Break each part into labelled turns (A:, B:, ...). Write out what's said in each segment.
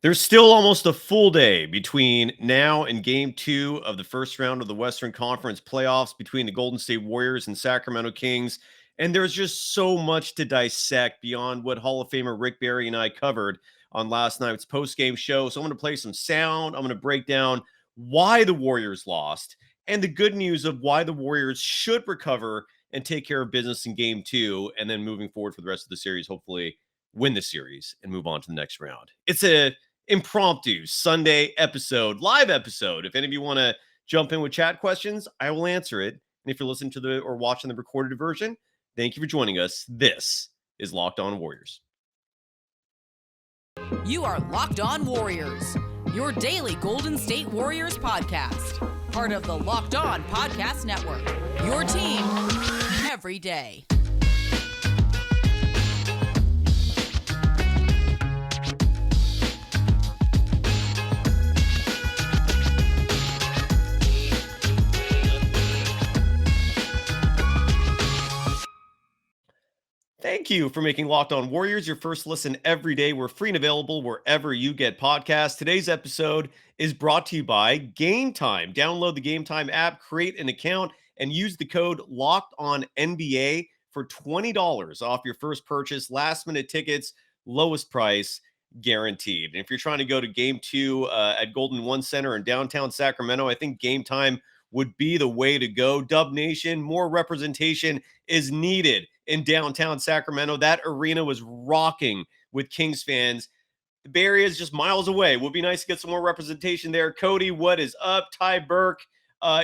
A: There's still almost a full day between now and game 2 of the first round of the Western Conference playoffs between the Golden State Warriors and Sacramento Kings. And there's just so much to dissect beyond what Hall of Famer Rick Barry and I covered on last night's post-game show. So I'm going to play some sound. I'm going to break down why the Warriors lost and the good news of why the Warriors should recover and take care of business in game 2. And then moving forward for the rest of the series, hopefully win the series and move on to the next round. It's a impromptu Sunday episode, live episode. If any of you want to jump in with chat questions, I will answer it. And if you're listening to the or watching the recorded version, thank you for joining us. This is Locked On Warriors.
B: You are Locked On Warriors, your daily Golden State Warriors podcast. Part of the Locked On Podcast Network, your team every day.
A: Thank you for making Locked On Warriors your first listen every day. We're free and available wherever you get podcasts. Today's episode is brought to you by Gametime. Download the Gametime app, create an account, and use the code LOCKEDONNBA for $20 off your first purchase. Last-minute tickets, lowest price guaranteed. And if you're trying to go to Game 2 at Golden One Center in downtown Sacramento, I think Gametime would be the way to go. Dub Nation, more representation is needed in downtown Sacramento. That arena was rocking with Kings fans. The Bay Area is just miles away. Would be nice to get some more representation there. Cody, what is up? Ty Burke.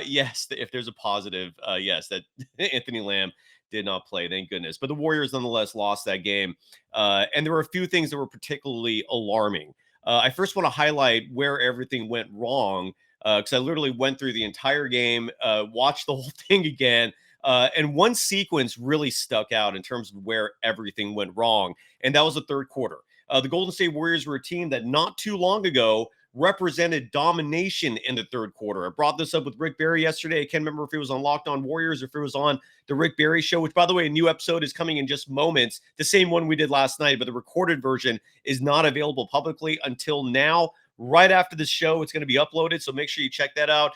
A: Yes, if there's a positive, yes, that Anthony Lamb did not play, thank goodness. But the Warriors nonetheless lost that game. And there were a few things that were particularly alarming. I first want to highlight where everything went wrong, because I literally went through the entire game, watched the whole thing again. And one sequence really stuck out in terms of where everything went wrong, and that was the third quarter. The Golden State Warriors were a team that not too long ago represented domination in the third quarter. I brought this up with Rick Barry yesterday. I can't remember if it was on Locked On Warriors or if it was on the Rick Barry Show, which, by the way, a new episode is coming in just moments. The same one we did last night, but the recorded version is not available publicly until now. Right after this show, it's going to be uploaded, so make sure you check that out.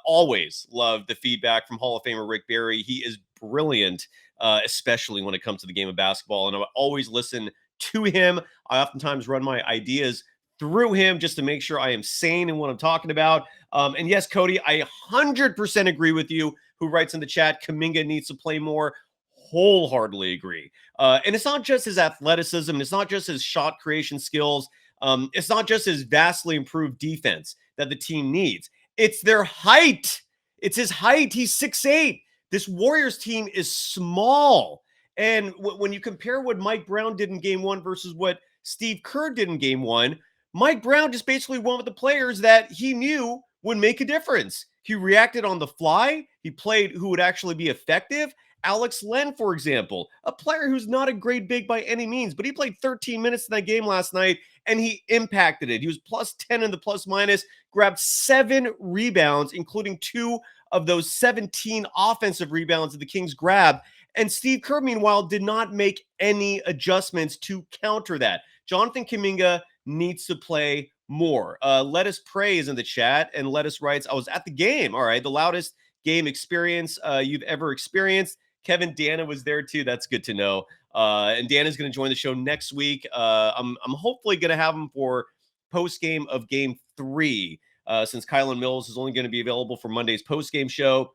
A: Always love the feedback from Hall of Famer Rick Barry. He is brilliant, especially when it comes to the game of basketball, and I always listen to him. I oftentimes run my ideas through him just to make sure I am sane in what I'm talking about. And yes, Cody, I 100% agree with you, who writes in the chat, Kuminga needs to play more. Wholeheartedly agree. And it's not just his athleticism. It's not just his shot creation skills. It's not just his vastly improved defense that the team needs. It's their height. It's his height. He's 6'8". This Warriors team is small. And when you compare what Mike Brown did in game 1 versus what Steve Kerr did in game 1, Mike Brown just basically went with the players that he knew would make a difference. He reacted on the fly. He played who would actually be effective. Alex Len, for example, a player who's not a great big by any means, but he played 13 minutes in that game last night, and he impacted it. He was plus 10 in the plus minus, grabbed 7 rebounds, including 2 of those 17 offensive rebounds that the Kings grabbed. And Steve Kerr, meanwhile, did not make any adjustments to counter that. Jonathan Kuminga needs to play more. Let us praise in the chat, and Let us writes, I was at the game. All right, the loudest game experience you've ever experienced. Kevin Dana was there too. That's good to know. And Dana's going to join the show next week. I'm hopefully going to have him for post-game of game 3, since Kylan Mills is only going to be available for Monday's post-game show.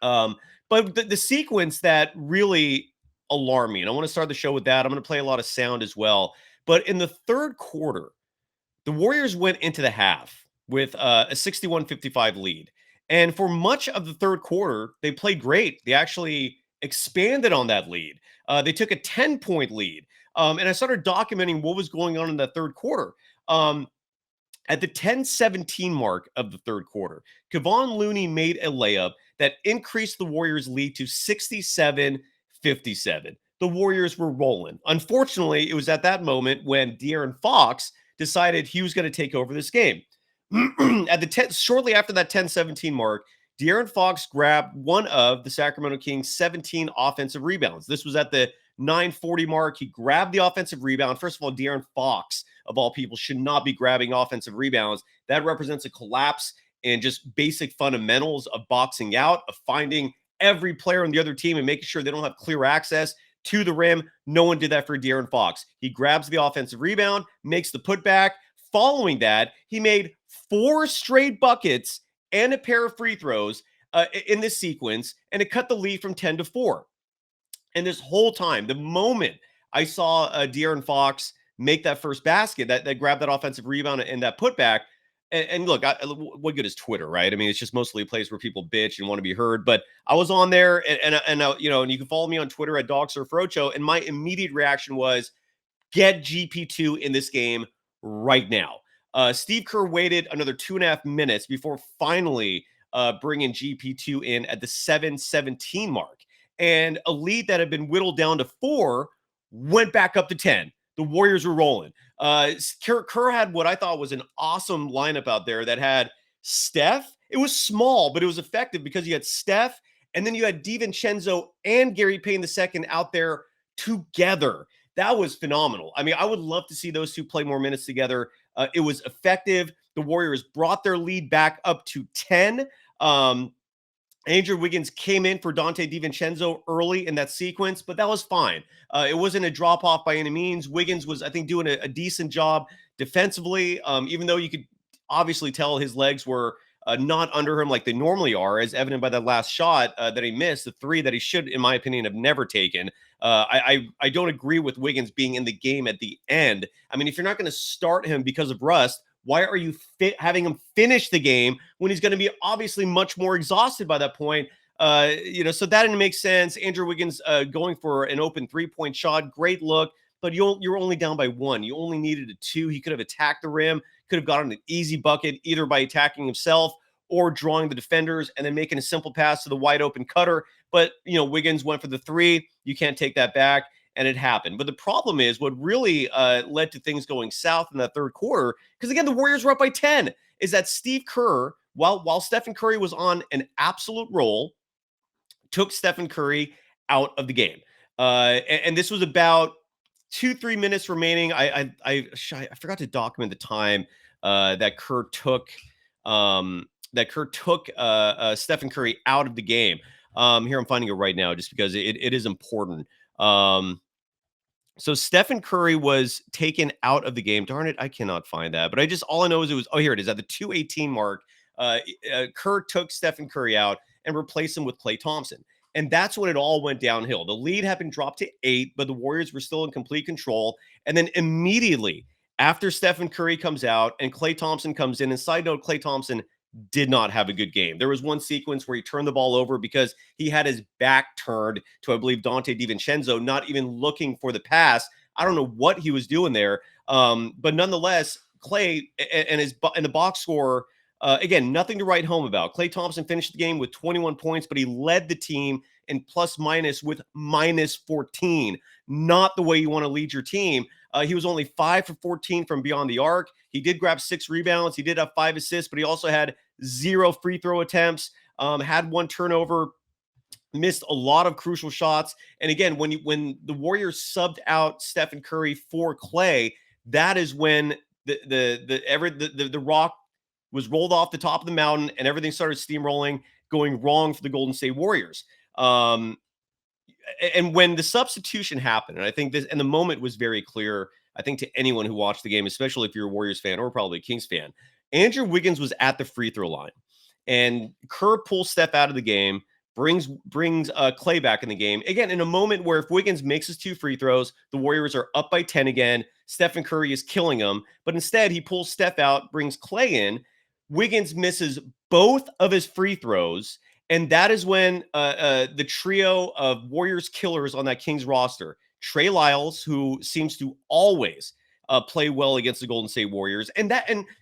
A: But the sequence that really alarmed me, and I want to start the show with that. I'm going to play a lot of sound as well. But in the third quarter, the Warriors went into the half with a 61-55 lead. And for much of the third quarter, they played great. They actually expanded on that lead. They took a 10-point lead. And I started documenting what was going on in that third quarter. At the 10-17 mark of the third quarter, Kevon Looney made a layup that increased the Warriors' lead to 67-57. The Warriors were rolling. Unfortunately, it was at that moment when De'Aaron Fox decided he was going to take over this game. Shortly after that 10-17 mark, De'Aaron Fox grabbed one of the Sacramento Kings' 17 offensive rebounds. This was at the 9:40 mark. He grabbed the offensive rebound. First of all, De'Aaron Fox, of all people, should not be grabbing offensive rebounds. That represents a collapse in just basic fundamentals of boxing out, of finding every player on the other team and making sure they don't have clear access to the rim. No one did that for De'Aaron Fox. He grabs the offensive rebound, makes the putback. Following that, he made 4 straight buckets and a pair of free throws in this sequence, and it cut the lead from 10-4. And this whole time, the moment I saw De'Aaron Fox make that first basket, that grabbed that offensive rebound and that putback, and look, what good is Twitter, right? I mean, it's just mostly a place where people bitch and want to be heard. But I was on there, and you can follow me on Twitter at DogSurfRocho, and my immediate reaction was, get GP2 in this game right now. Steve Kerr waited another 2.5 minutes before finally bringing GP2 in at the 7:17 mark. And a lead that had been whittled down to 4 went back up to 10. The Warriors were rolling. Kerr had what I thought was an awesome lineup out there that had Steph. It was small, but it was effective because you had Steph, and then you had DiVincenzo and Gary Payne II out there together. That was phenomenal. I mean, I would love to see those two play more minutes together. It was effective. The Warriors brought their lead back up to 10. Andrew Wiggins came in for Dante DiVincenzo early in that sequence, but that was fine. It wasn't a drop-off by any means. Wiggins was, I think, doing a decent job defensively, even though you could obviously tell his legs were not under him like they normally are, as evident by that last shot that he missed, the 3 that he should, in my opinion, have never taken. I don't agree with Wiggins being in the game at the end. I mean, if you're not going to start him because of rust, why are you having him finish the game when he's going to be obviously much more exhausted by that point? So that didn't make sense. Andrew Wiggins going for an open 3-point shot, great look, but you're only down by 1. You only needed a 2. He could have attacked the rim, could have gotten an easy bucket either by attacking himself or drawing the defenders and then making a simple pass to the wide open cutter. But, Wiggins went for the 3. You can't take that back. And it happened. But the problem is what really led to things going south in that third quarter, because again, the Warriors were up by 10, is that Steve Kerr, while Stephen Curry was on an absolute roll, took Stephen Curry out of the game. And this was about 2-3 minutes remaining. I forgot to document the time that Kerr took Stephen Curry out of the game. Here, I'm finding it right now just because it is important. So Stephen Curry was taken out of the game. Darn it, I cannot find that. But all I know is here it is at the 2:18 mark. Kerr took Stephen Curry out and replaced him with Klay Thompson. And that's when it all went downhill. The lead had been dropped to 8, but the Warriors were still in complete control. And then immediately after Stephen Curry comes out and Klay Thompson comes in, and side note, Klay Thompson did not have a good game. There was one sequence where he turned the ball over because he had his back turned to, I believe, Dante DiVincenzo, not even looking for the pass. I don't know what he was doing there. But nonetheless, Klay and the box score, again, nothing to write home about. Klay Thompson finished the game with 21 points, but he led the team in plus minus with minus 14. Not the way you want to lead your team. He was only 5 for 14 from beyond the arc. He did grab 6 rebounds. He did have 5 assists, but he also had 0 free throw attempts, had 1 turnover, missed a lot of crucial shots. And again, when the Warriors subbed out Stephen Curry for Klay, that is when the rock was rolled off the top of the mountain and everything started steamrolling, going wrong for the Golden State Warriors. And when the substitution happened, and I think this, and the moment was very clear, I think to anyone who watched the game, especially if you're a Warriors fan or probably a Kings fan, Andrew Wiggins was at the free throw line, and Kerr pulls Steph out of the game, brings Klay back in the game again in a moment where if Wiggins makes his 2 free throws, the Warriors are up by 10 again. Stephen Curry is killing him, but instead he pulls Steph out, brings Klay in. Wiggins misses both of his free throws. And that is when the trio of Warriors killers on that Kings roster, Trey Lyles, who seems to always play well against the Golden State Warriors, and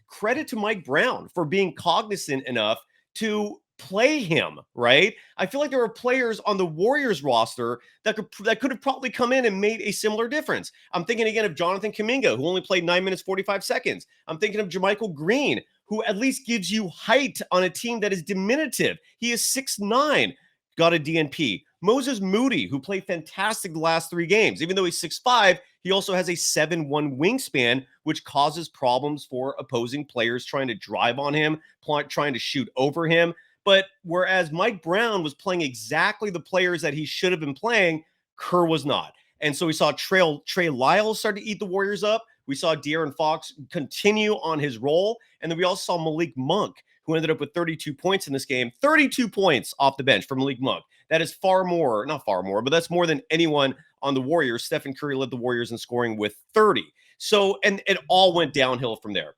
A: credit to Mike Brown for being cognizant enough to play him, right? I feel like there were players on the Warriors roster that could have probably come in and made a similar difference. I'm thinking again of Jonathan Kuminga, who only played 9 minutes, 45 seconds. I'm thinking of JaMychal Green, who at least gives you height on a team that is diminutive. He is 6'9". got a DNP. Moses Moody, who played fantastic the last 3 games. Even though he's 6'5", he also has a 7'1" wingspan, which causes problems for opposing players trying to drive on him, trying to shoot over him. But whereas Mike Brown was playing exactly the players that he should have been playing, Kerr was not. And so we saw Trey Lyles start to eat the Warriors up. We saw De'Aaron Fox continue on his role. And then we also saw Malik Monk, who ended up with 32 points in this game. 32 points off the bench for Malik Monk. That is not far more, but that's more than anyone on the Warriors. Stephen Curry led the Warriors in scoring with 30. So, and it all went downhill from there.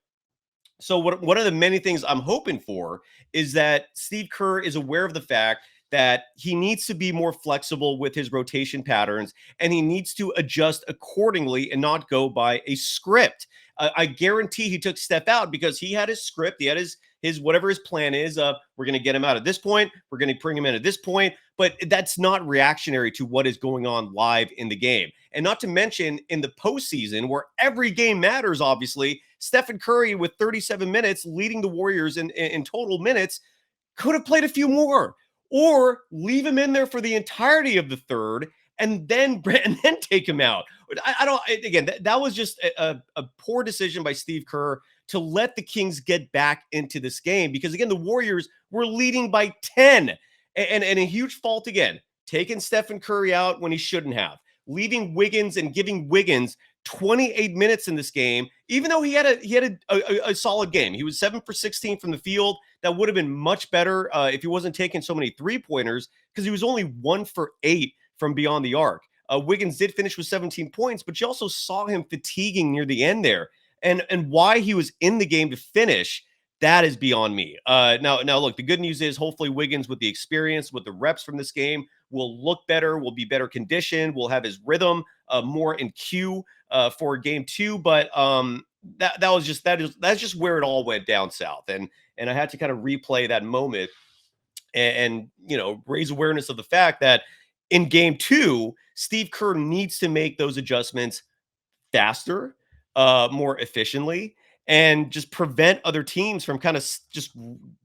A: So one of the many things I'm hoping for is that Steve Kerr is aware of the fact that he needs to be more flexible with his rotation patterns, and he needs to adjust accordingly and not go by a script. I guarantee he took Steph out because he had his script. He had his whatever his plan is. We're going to get him out at this point. We're going to bring him in at this point. But that's not reactionary to what is going on live in the game. And not to mention in the postseason, where every game matters, obviously, Stephen Curry with 37 minutes leading the Warriors in total minutes could have played a few more, or leave him in there for the entirety of the third and then take him out. That was just a poor decision by Steve Kerr to let the Kings get back into this game, because again, the Warriors were leading by 10, and a huge fault again, taking Stephen Curry out when he shouldn't have, leaving Wiggins and giving Wiggins 28 minutes in this game, even though he had a solid game. He was 7 for 16 from the field. That would have been much better if he wasn't taking so many 3-pointers, because he was only 1 for 8 from beyond the arc. Wiggins did finish with 17 points, but you also saw him fatiguing near the end there. And why he was in the game to finish, that is beyond me. Now, look, the good news is hopefully Wiggins, with the experience, with the reps from this game, will look better, will be better conditioned, will have his rhythm more in cue for game 2. But that's just where it all went down south. And I had to kind of replay that moment and raise awareness of the fact that in game 2, Steve Kerr needs to make those adjustments faster, more efficiently, and just prevent other teams from kind of just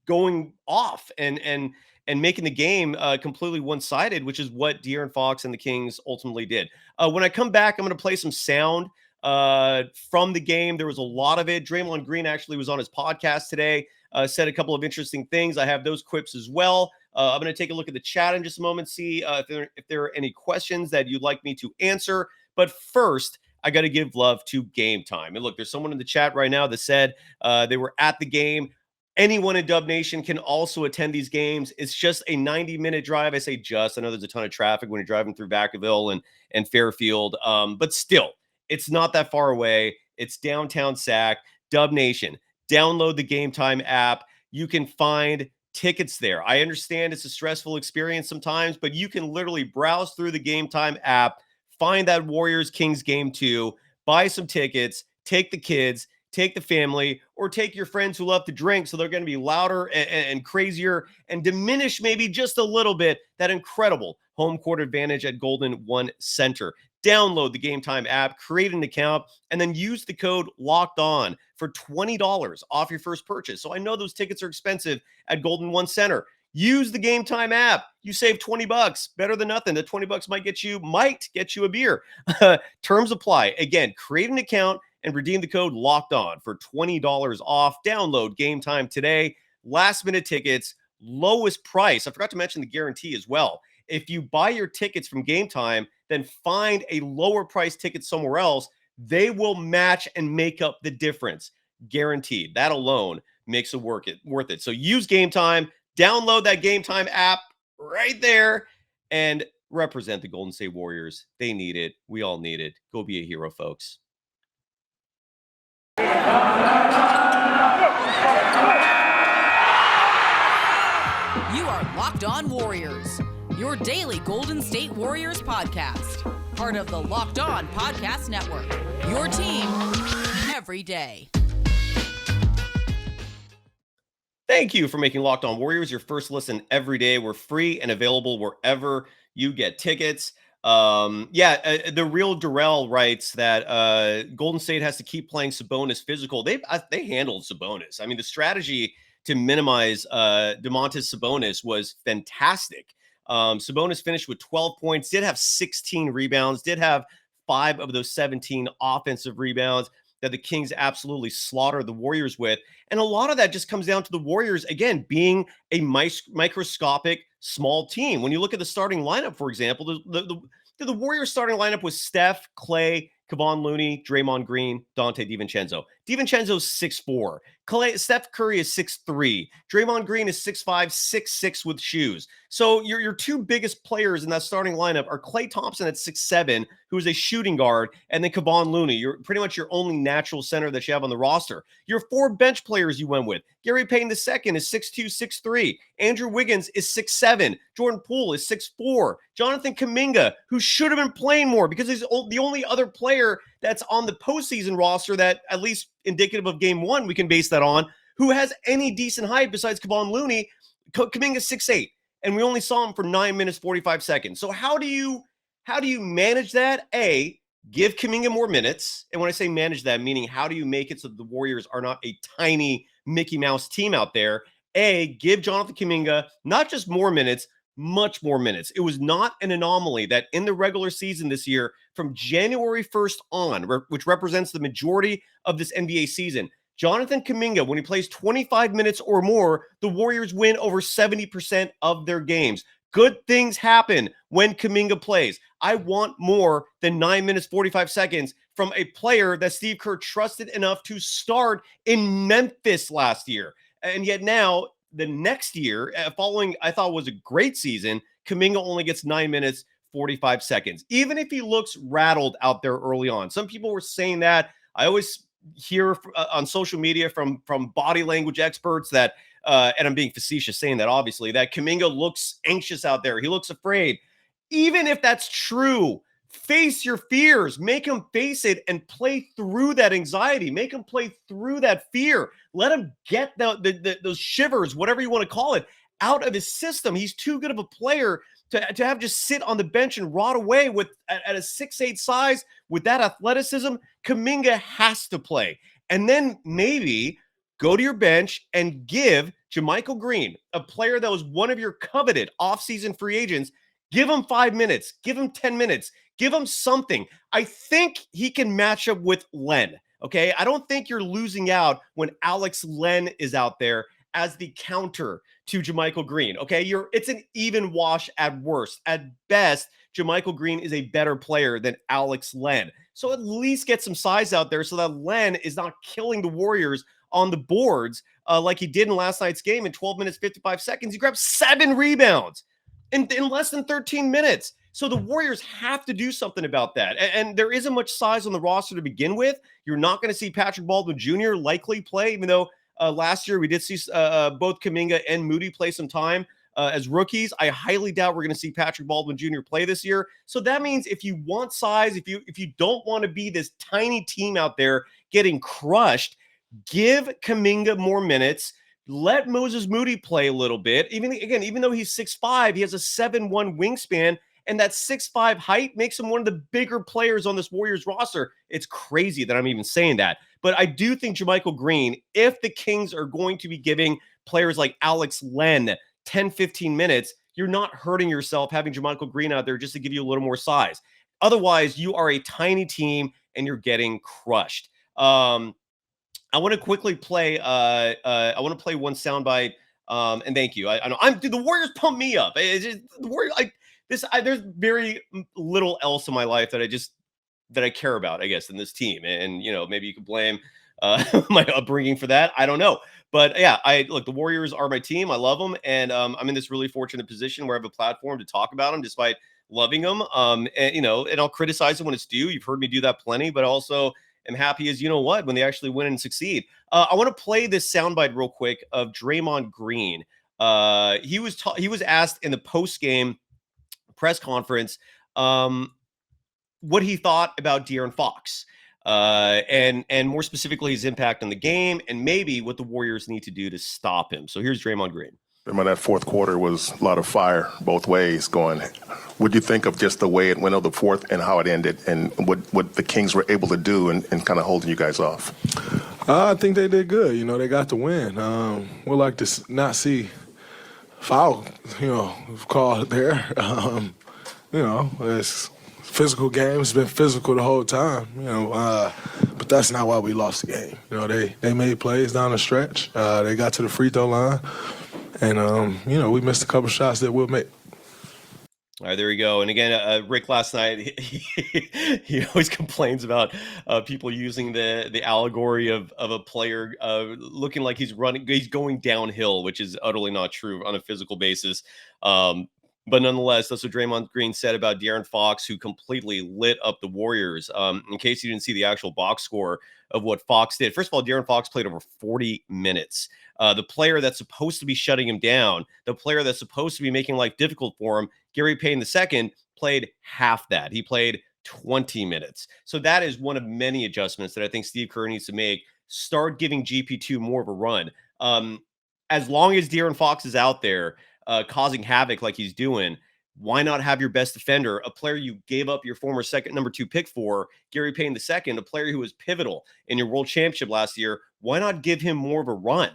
A: going off and making the game completely one-sided, which is what De'Aaron Fox and the Kings ultimately did. When I come back, I'm going to play some sound from the game. There was a lot of it. Draymond Green actually was on his podcast today, said a couple of interesting things. I have those clips as well. I'm going to take a look at the chat in just a moment, see if there are any questions that you'd like me to answer. But first, I got to give love to Gametime. And look, there's someone in the chat right now that said they were at the game. Anyone in Dub Nation can also attend these games. It's just a 90-minute drive. I say just. I know there's a ton of traffic when you're driving through Vacaville and Fairfield. But still, it's not that far away. It's downtown Sac. Dub Nation, download the Gametime app. You can find tickets there. I understand it's a stressful experience sometimes, but you can literally browse through the Gametime app, find that Warriors Kings game 2, buy some tickets, take the kids, take the family, or take your friends who love to drink, so they're going to be louder and crazier, and diminish maybe just a little bit that incredible home court advantage at Golden One Center. Download the Gametime app, create an account, and then use the code LOCKEDON for $20 off your first purchase. So I know those tickets are expensive at Golden One Center. Use the Gametime app. You save $20. Better than nothing. The $20 might get you a beer. Terms apply. Again, create an account and redeem the code LOCKEDON for $20 off. Download Gametime today. Last minute tickets, lowest price. I forgot to mention the guarantee as well. If you buy your tickets from Gametime, then find a lower price ticket somewhere else, they will match and make up the difference. Guaranteed. That alone makes it worth it. So use Gametime. Download that Gametime app right there and represent the Golden State Warriors. They need it. We all need it. Go be a hero, folks.
B: You are Locked On Warriors, your daily Golden State Warriors podcast. Part of the Locked On Podcast Network, your team every day.
A: Thank you for making Locked On Warriors your first listen every day. We're free and available wherever you get tickets. The real Darrell writes that Golden State has to keep playing Sabonis physical. They handled Sabonis. I mean, the strategy to minimize Domantas Sabonis was fantastic. Sabonis finished with 12 points, did have 16 rebounds, did have 5 of those 17 offensive rebounds that the Kings absolutely slaughtered the Warriors with. And a lot of that just comes down to the Warriors, again, being a microscopic small team. When you look at the starting lineup, for example, the Warriors starting lineup was Steph, Clay, Kevon Looney, Draymond Green, Dante DiVincenzo. DiVincenzo's 6'4". Steph Curry is 6'3". Draymond Green is 6'5", 6'6" with shoes. So your two biggest players in that starting lineup are Klay Thompson at 6'7", who is a shooting guard, and then Kevon Looney. You're pretty much your only natural center that you have on the roster. Your 4 bench players you went with. Gary Payton II is 6'2", 6'3". Andrew Wiggins is 6'7". Jordan Poole is 6'4". Jonathan Kuminga, who should have been playing more because he's the only other player that's on the postseason roster that, at least indicative of game 1, we can base that on, who has any decent height besides Kevon Looney. Kuminga's 6'8", and we only saw him for 9 minutes, 45 seconds. So how do you manage that? A, give Kuminga more minutes. And when I say manage that, meaning how do you make it so that the Warriors are not a tiny Mickey Mouse team out there? A, give Jonathan Kuminga not just more minutes, much more minutes. It was not an anomaly that in the regular season this year, from January 1st on, which represents the majority of this NBA season, Jonathan Kuminga, when he plays 25 minutes or more, the Warriors win over 70% of their games. Good things happen when Kuminga plays. I want more than 9 minutes, 45 seconds from a player that Steve Kerr trusted enough to start in Memphis last year. And yet now, the next year, following I thought was a great season, Kuminga only gets 9 minutes, 45 seconds. Even if he looks rattled out there early on. Some people were saying that. I always hear on social media from body language experts that, and I'm being facetious saying that, obviously, that Kuminga looks anxious out there. He looks afraid. Even if that's true, face your fears. Make him face it and play through that anxiety. Make him play through that fear. Let him get those shivers, whatever you want to call it, out of his system. He's too good of a player to have just sit on the bench and rot away at a 6'8" size with that athleticism. Kuminga has to play. And then maybe go to your bench and give JaMychal Green, a player that was one of your coveted offseason free agents, give him 5 minutes, give him 10 minutes, give him something. I think he can match up with Len, okay? I don't think you're losing out when Alex Len is out there as the counter to JaMychal Green, okay? It's an even wash at worst. At best, JaMychal Green is a better player than Alex Len. So at least get some size out there so that Len is not killing the Warriors on the boards like he did in last night's game in 12 minutes, 55 seconds. He grabbed 7 rebounds in less than 13 minutes. So the Warriors have to do something about that. And there isn't much size on the roster to begin with. You're not going to see Patrick Baldwin Jr. likely play, even though last year we did see both Kuminga and Moody play some time as rookies. I highly doubt we're going to see Patrick Baldwin Jr. play this year. So that means if you want size, if you don't want to be this tiny team out there getting crushed, give Kuminga more minutes. Let Moses Moody play a little bit. Even though he's 6'5", he has a 7'1" wingspan, and that 6'5" height makes him one of the bigger players on this Warriors roster. It's crazy that I'm even saying that. But I do think JaMychal Green, if the Kings are going to be giving players like Alex Len 10, 15 minutes, you're not hurting yourself having JaMychal Green out there just to give you a little more size. Otherwise, you are a tiny team and you're getting crushed. I want to quickly play. I want to play one soundbite. And thank you. I know the Warriors pump me up. It's just, the Warriors, there's very little else in my life that I care about, I guess, in this team. And maybe you could blame my upbringing for that. I don't know. But yeah, the Warriors are my team. I love them, and I'm in this really fortunate position where I have a platform to talk about them, despite loving them. And I'll criticize them when it's due. You've heard me do that plenty, but also am happy as when they actually win and succeed. I want to play this soundbite real quick of Draymond Green. He was asked in the post-game press conference what he thought about De'Aaron Fox, and more specifically his impact on the game, and maybe what the Warriors need to do to stop him. So here's Draymond Green.
C: That fourth quarter was a lot of fire both ways going. What do you think of just the way it went of the fourth and how it ended, and what the Kings were able to do and kind of holding you guys off?
D: I think they did good. They got the win. We'd like to not see foul, called there. It's physical game. It's been physical the whole time, but that's not why we lost the game. They made plays down the stretch. They got to the free throw line, and, we missed a couple shots that we'll make.
A: All right, there we go. And again, Rick last night, he always complains about people using the allegory of a player looking like he's going downhill, which is utterly not true on a physical basis. But nonetheless, that's what Draymond Green said about De'Aaron Fox, who completely lit up the Warriors. In case you didn't see the actual box score of what Fox did. First of all, De'Aaron Fox played over 40 minutes. The player that's supposed to be shutting him down, the player that's supposed to be making life difficult for him, Gary Payton II, played half that. He played 20 minutes. So that is one of many adjustments that I think Steve Kerr needs to make. Start giving GP2 more of a run. As long as De'Aaron Fox is out there causing havoc like he's doing, why not have your best defender, a player you gave up your former number 2 pick for, Gary Payton II, a player who was pivotal in your world championship last year? Why not give him more of a run?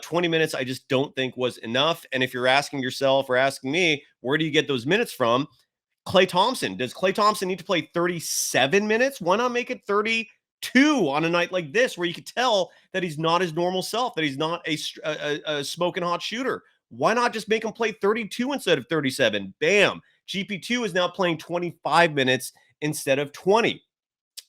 A: 20 minutes, I just don't think was enough. And if you're asking yourself or asking me, where do you get those minutes from? Klay Thompson. Does Klay Thompson need to play 37 minutes? Why not make it 32 on a night like this, where you could tell that he's not his normal self, that he's not a smoking hot shooter? Why not just make him play 32 instead of 37? Bam. GP2 is now playing 25 minutes instead of 20.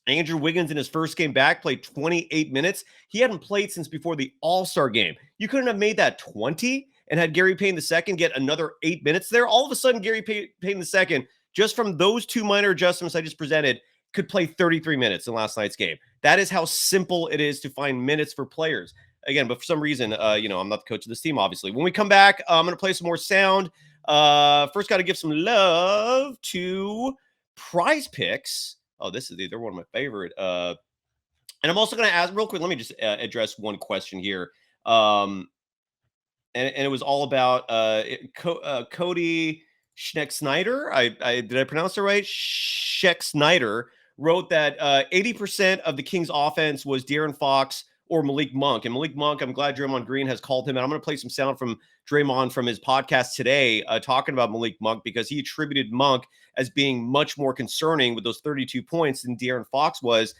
A: Andrew Wiggins in his first game back played 28 minutes. He hadn't played since before the All-Star game. You couldn't have made that 20 and had Gary Payton II get another 8 minutes there. All of a sudden, Gary Payton II, just from those two minor adjustments I just presented, could play 33 minutes in last night's game. That is how simple it is to find minutes for players. Again, but for some reason, I'm not the coach of this team, obviously. When we come back, I'm going to play some more sound. First, got to give some love to PrizePicks. Oh, they're one of my favorite. And I'm also going to ask real quick. Let me just address one question here. And it was all about Cody Schneck-Snyder. Did I pronounce it right? Schneck-Snyder wrote that 80% of the Kings offense was De'Aaron Fox or Malik Monk. And Malik Monk, I'm glad Draymond Green has called him. And I'm going to play some sound from Draymond from his podcast today talking about Malik Monk, because he attributed Monk as being much more concerning with those 32 points than De'Aaron Fox was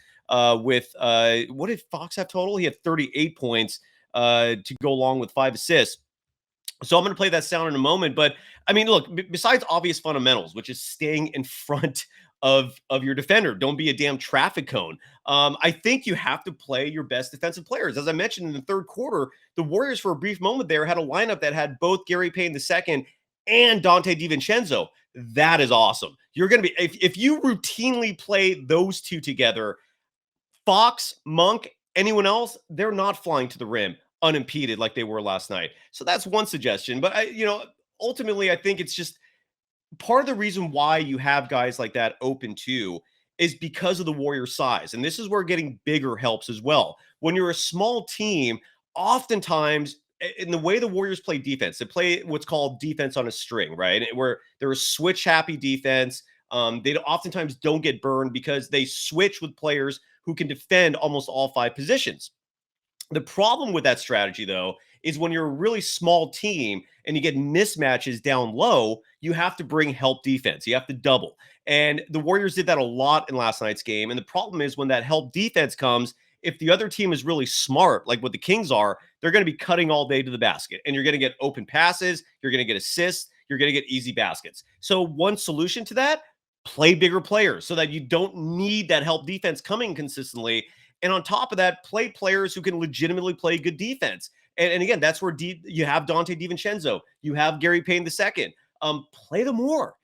A: with what did Fox have total? He had 38 points to go along with 5 assists. So I'm going to play that sound in a moment. But I mean, look, besides obvious fundamentals, which is staying in front of your defender, don't be a damn traffic cone. I think you have to play your best defensive players. As I mentioned in the third quarter, the Warriors for a brief moment there had a lineup that had both Gary Payton II and Dante DiVincenzo. That is awesome. You're going to be, if you routinely play those two together, Fox, Monk, anyone else, they're not flying to the rim unimpeded like they were last night. So that's one suggestion. But ultimately, I think it's just part of the reason why you have guys like that open too is because of the Warriors' size. And this is where getting bigger helps as well. When you're a small team, oftentimes in the way the Warriors play defense, they play what's called defense on a string, right? Where they're a switch happy defense. They oftentimes don't get burned because they switch with players who can defend almost all 5 positions. The problem with that strategy, though, is when you're a really small team and you get mismatches down low, you have to bring help defense. You have to double. And the Warriors did that a lot in last night's game. And the problem is when that help defense comes, if the other team is really smart, like what the Kings are, they're going to be cutting all day to the basket. And you're going to get open passes. You're going to get assists. You're going to get easy baskets. So one solution to that, play bigger players so that you don't need that help defense coming consistently. And on top of that, play players who can legitimately play good defense. And again, that's where you have Dante DiVincenzo. You have Gary Payton II. Play them more.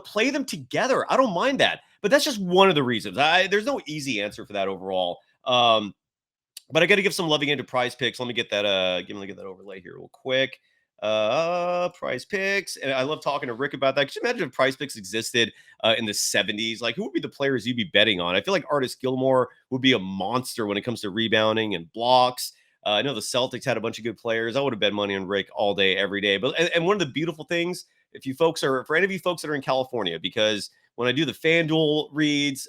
A: Play them together. I don't mind that. But that's just one of the reasons. There's no easy answer for that overall. But I got to give some love again to PrizePicks. Let me get that overlay here real quick. PrizePicks. And I love talking to Rick about that. Could you imagine if PrizePicks existed in the 70s? Like, who would be the players you'd be betting on? I feel like Artis Gilmore would be a monster when it comes to rebounding and blocks. I know the Celtics had a bunch of good players. I would have bet money on Rick all day, every day. But and one of the beautiful things, for any of you folks that are in California, because when I do the FanDuel reads,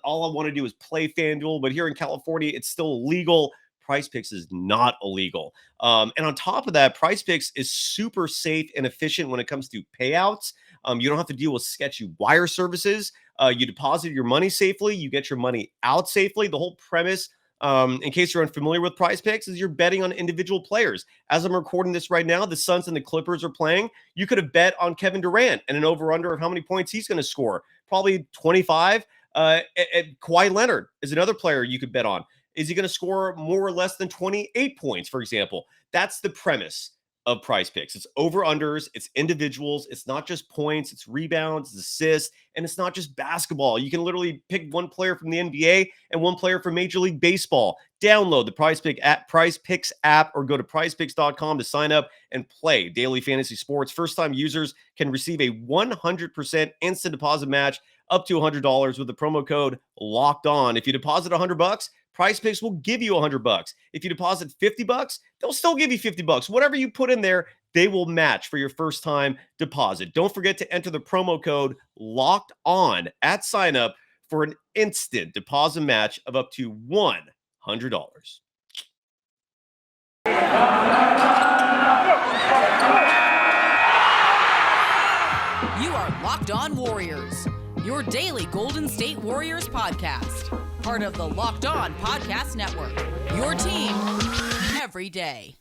A: all I want to do is play FanDuel. But here in California, it's still illegal. PrizePicks is not illegal. And on top of that, PrizePicks is super safe and efficient when it comes to payouts. You don't have to deal with sketchy wire services. You deposit your money safely. You get your money out safely. The whole premise, in case you're unfamiliar with PrizePicks, is you're betting on individual players. As I'm recording this right now, the Suns and the Clippers are playing. You could have bet on Kevin Durant and an over-under of how many points he's going to score. Probably 25. Kawhi Leonard is another player you could bet on. Is he going to score more or less than 28 points, for example? That's the premise of PrizePicks. It's over-unders, it's individuals, it's not just points, it's rebounds, it's assists, and it's not just basketball. You can literally pick one player from the NBA and one player from Major League Baseball. Download the PrizePicks app or go to prizepicks.com to sign up and play daily fantasy sports. First-time users can receive a 100% instant deposit match up to $100 with the promo code Locked On. If you deposit $100, PrizePicks will give you $100. If you deposit $50, they'll still give you $50. Whatever you put in there, they will match for your first time deposit. Don't forget to enter the promo code Locked On at sign up for an instant deposit match of up to $100.
B: You are Locked On Warriors, your daily Golden State Warriors podcast. Part of the Locked On Podcast Network, your team every day.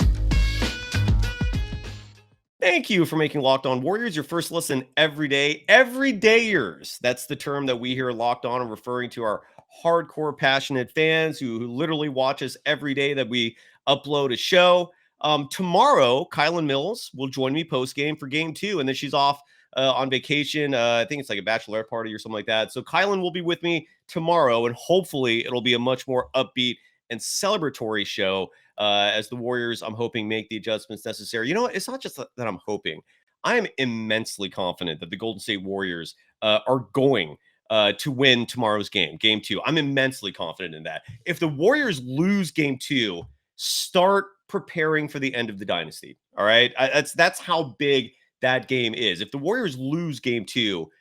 A: Thank you for making Locked On Warriors your first listen every day. Everydayers. That's the term that we here at Locked On are referring to our hardcore, passionate fans who literally watch us every day that we upload a show. Tomorrow, Kylan Mills will join me post-game for Game 2, and then she's off on vacation. I think it's like a bachelorette party or something like that. So Kylan will be with me tomorrow, and hopefully it'll be a much more upbeat and celebratory show as the Warriors, I'm hoping, make the adjustments necessary. You know what? It's not just that I'm hoping. I am immensely confident that the Golden State Warriors are going to win tomorrow's game, Game 2. I'm immensely confident in that. If the Warriors lose Game 2, start preparing for the end of the dynasty. All right? That's how big that game is. If the Warriors lose Game 2,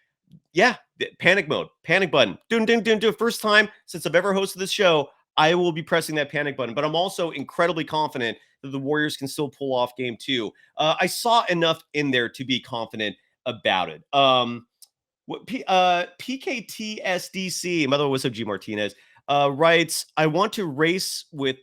A: yeah, panic mode, panic button. Dun, dun, dun, dun. First time since I've ever hosted this show, I will be pressing that panic button. But I'm also incredibly confident that the Warriors can still pull off Game 2. I saw enough in there to be confident about it. PKTSDC, by the way, what's up, G Martinez, writes, I want to race with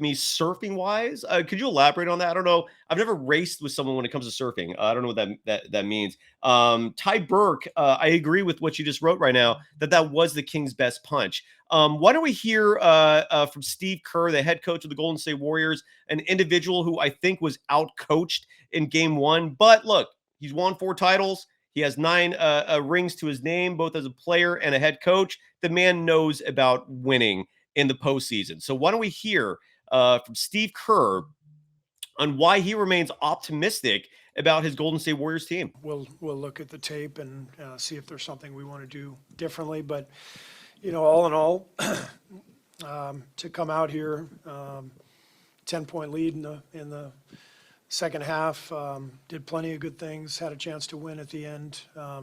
A: me surfing wise. Could you elaborate on that? I don't know. I've never raced with someone when it comes to surfing. I don't know what that means. Ty Burke, I agree with what you just wrote right now, that was the Kings' best punch. Why don't we hear from Steve Kerr, the head coach of the Golden State Warriors, an individual who I think was out-coached in Game 1. But look, he's won 4 titles. He has 9 rings to his name, both as a player and a head coach. The man knows about winning in the postseason. So why don't we hear from Steve Kerr on why he remains optimistic about his Golden State Warriors team.
E: We'll look at the tape and see if there's something we want to do differently. But, you know, all in all, to come out here, 10-point lead in the second half, did plenty of good things, had a chance to win at the end. I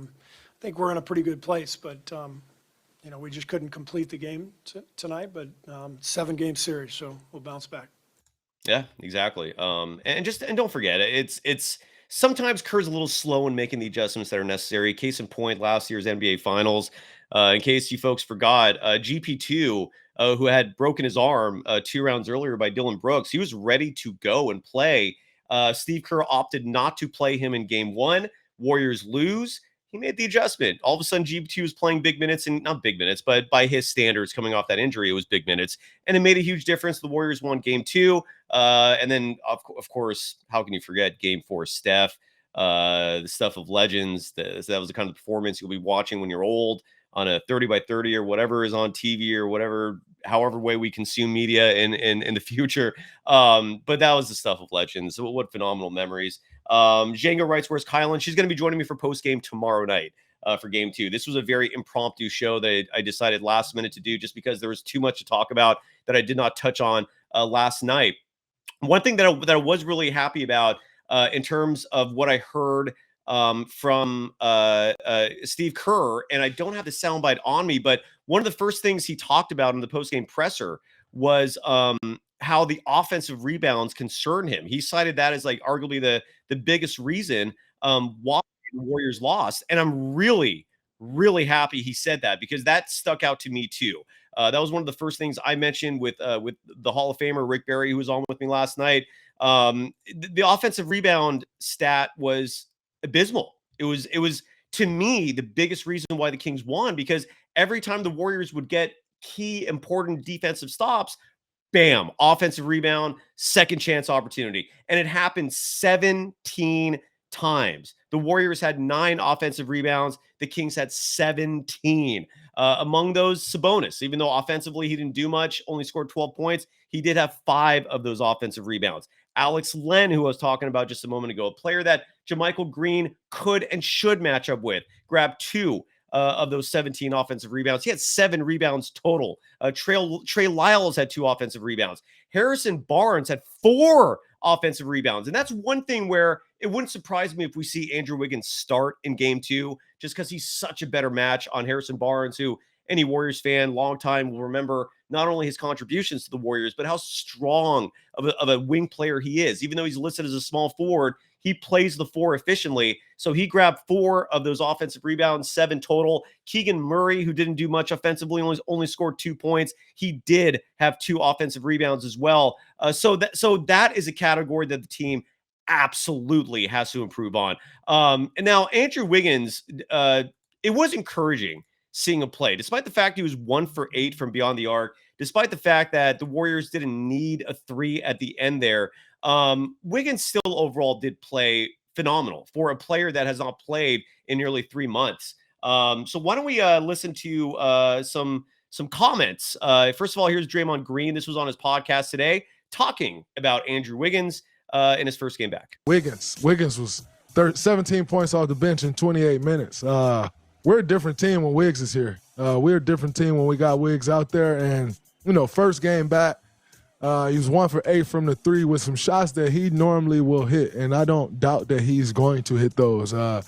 E: think we're in a pretty good place, but you know, we just couldn't complete the game tonight, but 7-game series, so we'll bounce back.
A: Yeah, exactly. And don't forget, it's sometimes Kerr's a little slow in making the adjustments that are necessary. Case in point, last year's NBA Finals. In case you folks forgot, GP2, who had broken his arm 2 rounds earlier by Dylan Brooks, he was ready to go and play. Steve Kerr opted not to play him in Game 1. Warriors lose. He made the adjustment. All of a sudden, GP2 was playing big minutes, and not big minutes, but by his standards coming off that injury, it was big minutes. And it made a huge difference. The Warriors won Game 2. And then, of course, how can you forget Game 4, Steph, the stuff of legends. That was the kind of performance you'll be watching when you're old on a 30x30 or whatever is on TV or whatever, however way we consume media in the future. But that was the stuff of legends. So what phenomenal memories. Django writes, where's Kylan? She's going to be joining me for post-game tomorrow night for Game 2. This was a very impromptu show that I decided last minute to do just because there was too much to talk about that I did not touch on last night. One thing that I was really happy about in terms of what I heard from Steve Kerr, and I don't have the soundbite on me, but one of the first things he talked about in the post-game presser was how the offensive rebounds concern him. He cited that as like arguably the biggest reason why the Warriors lost. And I'm really, really happy he said that, because that stuck out to me too. That was one of the first things I mentioned with the Hall of Famer Rick Barry, who was on with me last night. The offensive rebound stat was abysmal. It was to me the biggest reason why the Kings won, because every time the Warriors would get key important defensive stops, bam, offensive rebound, second chance opportunity. And it happened 17 times. The Warriors had 9 offensive rebounds. The Kings had 17. Among those, Sabonis, even though offensively he didn't do much, only scored 12 points, he did have 5 of those offensive rebounds. Alex Len, who I was talking about just a moment ago, a player that JaMychal Green could and should match up with, grabbed 2 of those 17 offensive rebounds. He had 7 rebounds total. Trey Lyles had 2 offensive rebounds. Harrison Barnes had 4 offensive rebounds. And that's one thing where it wouldn't surprise me if we see Andrew Wiggins start in game 2, just because he's such a better match on Harrison Barnes, who any Warriors fan, long time, will remember not only his contributions to the Warriors, but how strong of a wing player he is. Even though he's listed as a small forward, he plays the 4 efficiently. So he grabbed 4 of those offensive rebounds, 7 total. Keegan Murray, who didn't do much offensively, only scored 2 points. He did have 2 offensive rebounds as well. So that is a category that the team absolutely has to improve on. And now Andrew Wiggins, it was encouraging seeing him play, despite the fact he was 1 for 8 from beyond the arc, despite the fact that the Warriors didn't need a 3 at the end there. Wiggins still overall did play phenomenal for a player that has not played in nearly 3 months. So why don't we listen to some comments? First of all, here's Draymond Green. This was on his podcast today, talking about Andrew Wiggins in his first game back.
D: Wiggins was 17 points off the bench in 28 minutes. We're a different team when Wiggs is here. We're a different team when we got Wiggs out there. And, first game back, he was 1 for 8 from the 3 with some shots that he normally will hit. And I don't doubt that he's going to hit those. The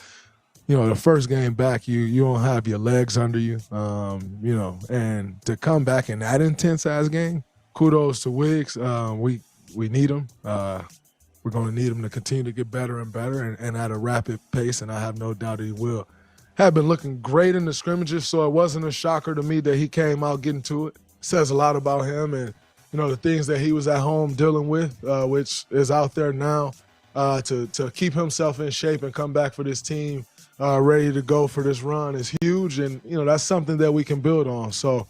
D: first game back, you don't have your legs under you, and to come back in that intense-ass game, kudos to Wiggs. We need him. We're going to need him to continue to get better and better and at a rapid pace, and I have no doubt he will. Had been looking great in the scrimmages, so it wasn't a shocker to me that he came out getting to it. Says a lot about him and, the things that he was at home dealing with, which is out there now, to keep himself in shape and come back for this team ready to go for this run is huge, and, that's something that we can build on. So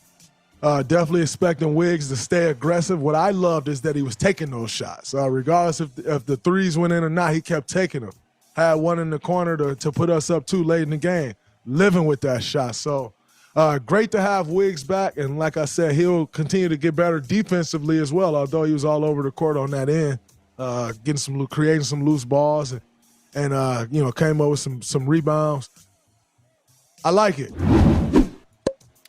D: definitely expecting Wiggs to stay aggressive. What I loved is that he was taking those shots. Regardless if the threes went in or not, he kept taking them. Had one in the corner to put us up 2 late in the game, living with that shot. So great to have Wiggs back. And like I said, he'll continue to get better defensively as well, although he was all over the court on that end, creating some loose balls and came up with some rebounds. I like it.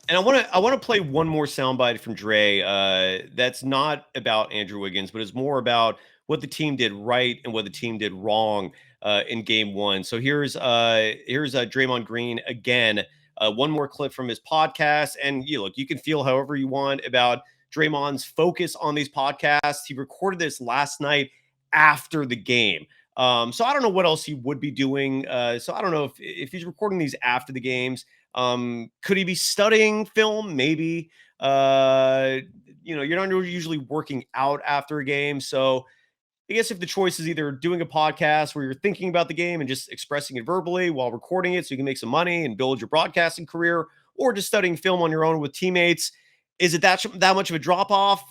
A: And I want to play one more soundbite from Dre. That's not about Andrew Wiggins, but it's more about what the team did right and what the team did wrong in game 1. So here's Draymond Green again. One more clip from his podcast. And you can feel however you want about Draymond's focus on these podcasts. He recorded this last night after the game. So I don't know what else he would be doing. So I don't know if he's recording these after the games. Could he be studying film? Maybe. You're not usually working out after a game. So I guess if the choice is either doing a podcast where you're thinking about the game and just expressing it verbally while recording it so you can make some money and build your broadcasting career, or just studying film on your own with teammates, is it that much of a drop-off?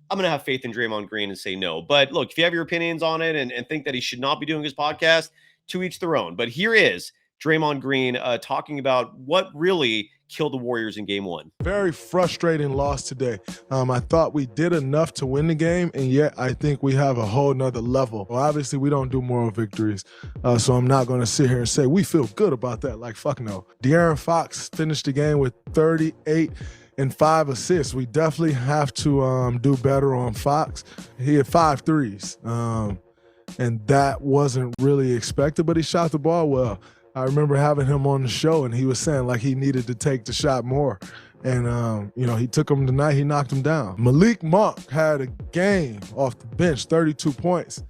A: I'm going to have faith in Draymond Green and say no. But look, if you have your opinions on it and think that he should not be doing his podcast, to each their own. But here is Draymond Green talking about what really killed the Warriors in game 1.
D: Very frustrating loss today. I thought we did enough to win the game, and yet I think we have a whole nother level. Well, obviously, we don't do moral victories, so I'm not going to sit here and say we feel good about that. Like, fuck no. De'Aaron Fox finished the game with 38 and 5 assists. We definitely have to do better on Fox. He had 5 threes, and that wasn't really expected, but he shot the ball well. I remember having him on the show, and he was saying like he needed to take the shot more. And, he took them tonight. He knocked them down. Malik Monk had a game off the bench, 32 points.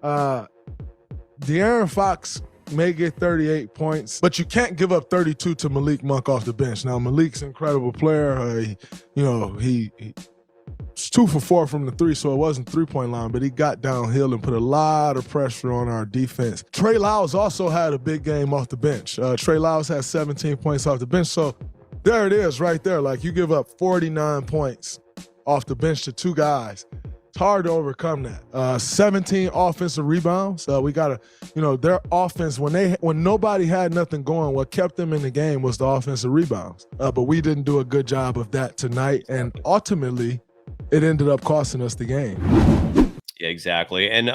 D: De'Aaron Fox may get 38 points, but you can't give up 32 to Malik Monk off the bench. Now, Malik's an incredible player. He's 2 for 4 from the three, so it wasn't three-point line, but he got downhill and put a lot of pressure on our defense. Trey Lyles also had a big game off the bench. Trey Lyles had 17 points off the bench, so there it is right there. Like, you give up 49 points off the bench to 2 guys. It's hard to overcome that. 17 offensive rebounds. We got to, their offense, when nobody had nothing going, what kept them in the game was the offensive rebounds. But we didn't do a good job of that tonight, and ultimately, it ended up costing us the game.
A: Yeah, exactly. And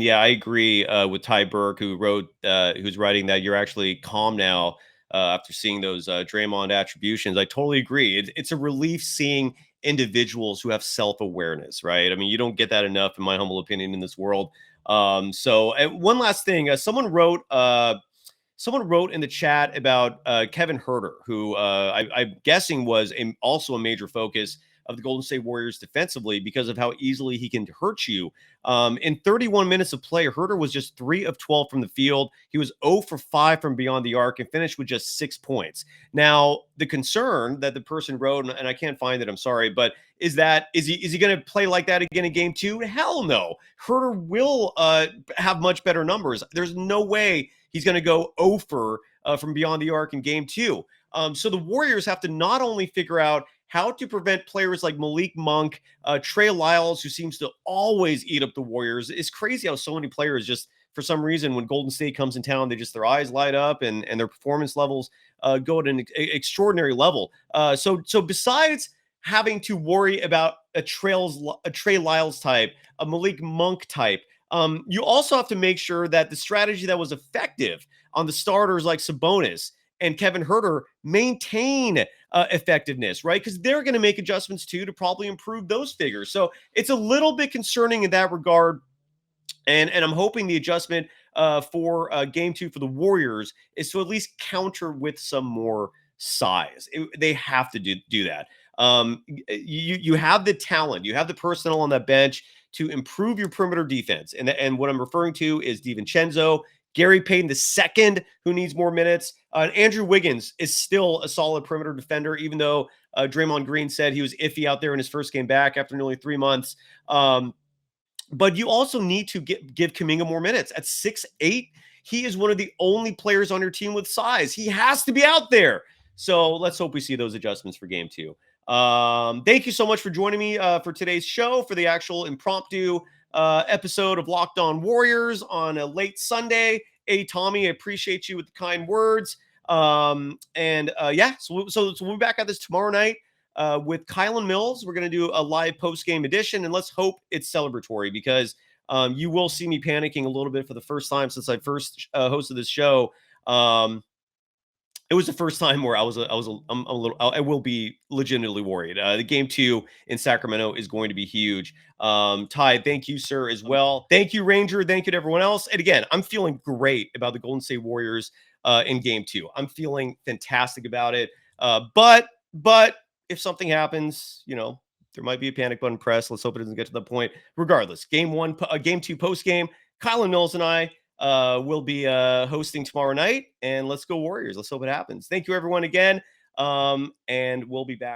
A: yeah, I agree with Ty Burke, who's writing that you're actually calm now after seeing those Draymond attributions. I totally agree. It's a relief seeing individuals who have self-awareness, right? I mean, you don't get that enough, in my humble opinion, in this world. So one last thing, someone wrote in the chat about Kevin Huerter, who I'm guessing was also a major focus of the Golden State Warriors defensively because of how easily he can hurt you. In 31 minutes of play, Huerter was just 3 of 12 from the field. He was 0 for 5 from beyond the arc and finished with just 6 points. Now, the concern that the person wrote, and I can't find it, I'm sorry, but is he going to play like that again in game 2? Hell no. Huerter will have much better numbers. There's no way he's going to go 0 for from beyond the arc in game 2. So the Warriors have to not only figure out how to prevent players like Malik Monk, Trey Lyles, who seems to always eat up the Warriors. It's crazy how so many players just, for some reason, when Golden State comes in town, their eyes light up and their performance levels go at an extraordinary level. So besides having to worry about a Trey Lyles type, a Malik Monk type, you also have to make sure that the strategy that was effective on the starters like Sabonis and Kevin Huerter maintain effectiveness, right? Because they're going to make adjustments too to probably improve those figures. So it's a little bit concerning in that regard. And I'm hoping the adjustment for game 2 for the Warriors is to at least counter with some more size. They have to do that. You have the talent, you have the personnel on that bench to improve your perimeter defense. And what I'm referring to is DiVincenzo, Gary Payton II, who needs more minutes. Andrew Wiggins is still a solid perimeter defender, even though Draymond Green said he was iffy out there in his first game back after nearly 3 months. But you also need to give Kuminga more minutes. At 6'8", he is one of the only players on your team with size. He has to be out there. So let's hope we see those adjustments for game 2. Thank you so much for joining me for today's show, for the actual impromptu episode of Locked On Warriors on a late Sunday. Hey, Tommy, I appreciate you with the kind words. So we'll be back at this tomorrow night with Kylan Mills. We're going to do a live post-game edition, and let's hope it's celebratory because you will see me panicking a little bit for the first time since I first hosted this show. It was the first time where I will be legitimately worried. The game 2 in Sacramento is going to be huge. Ty, thank you, sir, as well. Thank you, Ranger. Thank you to everyone else. And again, I'm feeling great about the Golden State Warriors in game 2. I'm feeling fantastic about it. But if something happens, there might be a panic button press. Let's hope it doesn't get to the point. Regardless, game 2 post game, Kylan Mills and I will be hosting tomorrow night, and let's go Warriors. Let's hope it happens. Thank you, everyone, again, and we'll be back.